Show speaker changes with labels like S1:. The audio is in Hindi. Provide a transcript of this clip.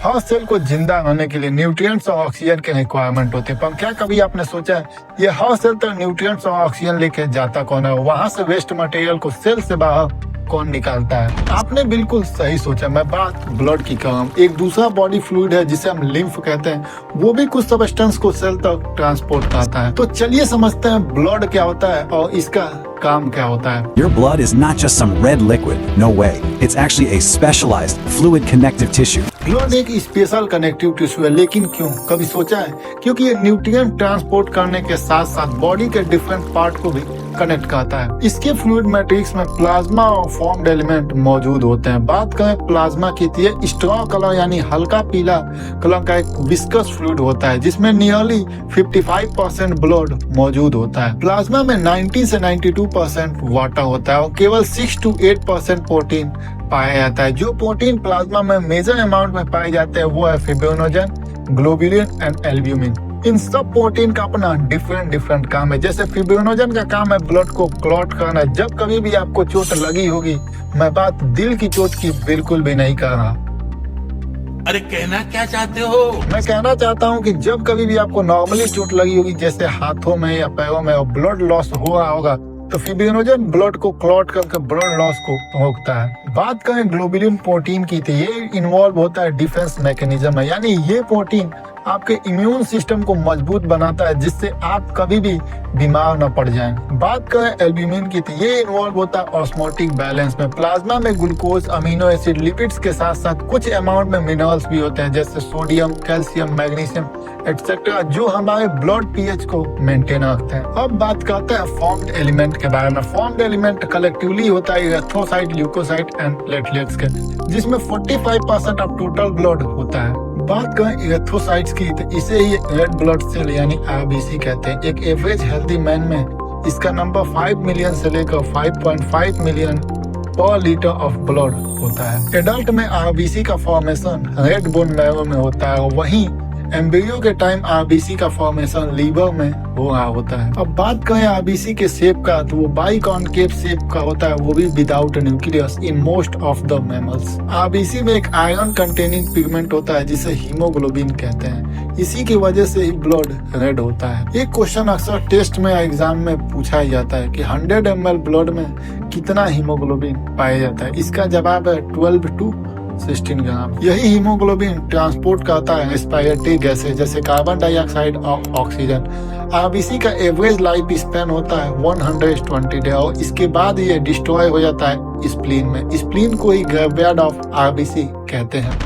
S1: हर सेल को जिंदा रहने के लिए न्यूट्रिएंट्स और ऑक्सीजन के रिक्वायरमेंट होते हैं। पर क्या कभी आपने सोचा है ये हर सेल तक न्यूट्रिएंट्स और ऑक्सीजन लेके जाता कौन है? वहां से वेस्ट मटेरियल को सेल से बाहर कौन निकालता है? आपने बिल्कुल सही सोचा, मैं बात ब्लड की कर रहा हूँ। एक दूसरा बॉडी फ्लूइड है जिसे हम लिम्फ कहते हैं, वो भी कुछ सब्सटेंस को सेल तक ट्रांसपोर्ट करता है। तो चलिए समझते हैं ब्लड क्या होता है और इसका काम क्या होता है।
S2: Your blood is not just some red liquid. No way. It's actually a specialized fluid connective tissue.
S1: Blood एक स्पेशल कनेक्टिव टिश्यू है, लेकिन क्यों? कभी सोचा है? क्योंकि ये न्यूट्रिएंट ट्रांसपोर्ट करने के साथ साथ बॉडी के डिफरेंट पार्ट को भी कनेक्ट करता है। इसके फ्लूइड मैट्रिक्स में प्लाज्मा और फॉर्म्ड एलिमेंट मौजूद होते हैं। बात करें प्लाज्मा की तो ये स्ट्रॉ कलर यानी हल्का पीला कलर का एक विस्कस फ्लूइड होता है जिसमें नियरली 55% ब्लड मौजूद होता है। प्लाज्मा में 90 से 92% वाटर होता है और केवल 6 to 8% प्रोटीन पाया जाता है। जो प्रोटीन प्लाज्मा में मेजर अमाउंट में पाए जाते हैं वो है फिब्रिनोजन, ग्लोबुलिन एंड एल्ब्यूमिन। इन सब प्रोटीन का अपना डिफरेंट काम है। जैसे फिब्रिनोजन का काम है ब्लड को क्लॉट करना। जब कभी भी आपको चोट लगी होगी, मैं बात दिल की चोट की बिल्कुल भी नहीं कर रहा।
S3: अरे कहना क्या चाहते हो?
S1: मैं कहना चाहता हूँ कि जब कभी भी आपको नॉर्मली चोट लगी होगी जैसे हाथों में या पैरों में और ब्लड लॉस हो रहा होगा, तो फिब्रिनोजन ब्लड को क्लॉट करके ब्लड लॉस को रोकता है। बात करें ग्लोबुलिन प्रोटीन की तो ये इन्वॉल्व होता है डिफेंस मैकेनिज्म में, यानी ये प्रोटीन आपके इम्यून सिस्टम को मजबूत बनाता है जिससे आप कभी भी बीमार न पड़ जाएं। बात करें एल्ब्यूमिन की तो ये इन्वॉल्व होता है ऑस्मोटिक बैलेंस में। प्लाज्मा में ग्लूकोज, अमीनो एसिड, लिपिड्स के साथ साथ कुछ अमाउंट में मिनरल्स भी होते हैं जैसे सोडियम, कैल्शियम, मैग्नीशियम एक्सेट्रा, जो हमारे ब्लड पीएच को मेंटेन रखते हैं। अब बात करते हैं फॉर्म्ड एलिमेंट के बारे में। फॉर्म्ड एलिमेंट कलेक्टिवली होता है इरिथ्रोसाइट, ल्यूकोसाइट एंड प्लेटलेट्स के, जिसमें 45% ऑफ टोटल ब्लड होता है। बात करें इरिथ्रोसाइट्स की तो इसे ही रेड ब्लड सेल यानी आरबीसी कहते हैं। एक एवरेज हेल्दी मैन में इसका नंबर 5 मिलियन से लेकर 5.5 मिलियन पर लीटर ऑफ ब्लड होता है। एडल्ट में आरबीसी का फॉर्मेशन रेड बोन मैरो में होता है और वहीं एम्ब्रियो के टाइम आरबीसी का फॉर्मेशन लीवर में हो रहा होता है। अब बात करें आरबीसी के शेप का तो वो बाइकॉन्केव शेप का होता है, वो भी without nucleus in most of the mammals. RBC में एक आयरन कंटेनिंग पिगमेंट होता है जिसे हीमोग्लोबिन कहते हैं। इसी की वजह से ही ब्लड रेड होता है। एक क्वेश्चन अक्सर टेस्ट में एग्जाम में पूछा ही जाता है कि 100 ml ब्लड में कितना हीमोग्लोबिन पाया जाता है? इसका जवाब है 12 to 16 ग्राम। यही हीमोग्लोबिन ट्रांसपोर्ट करता है रेस्पिरेटरी गैसेज जैसे कार्बन डाइऑक्साइड और ऑक्सीजन। आरबीसी का एवरेज लाइफ स्पैन होता है 120 डे और इसके बाद ये डिस्ट्रॉय हो जाता है स्प्लीन में। स्प्लीन को ही ग्रेवयार्ड ऑफ आरबीसी कहते हैं।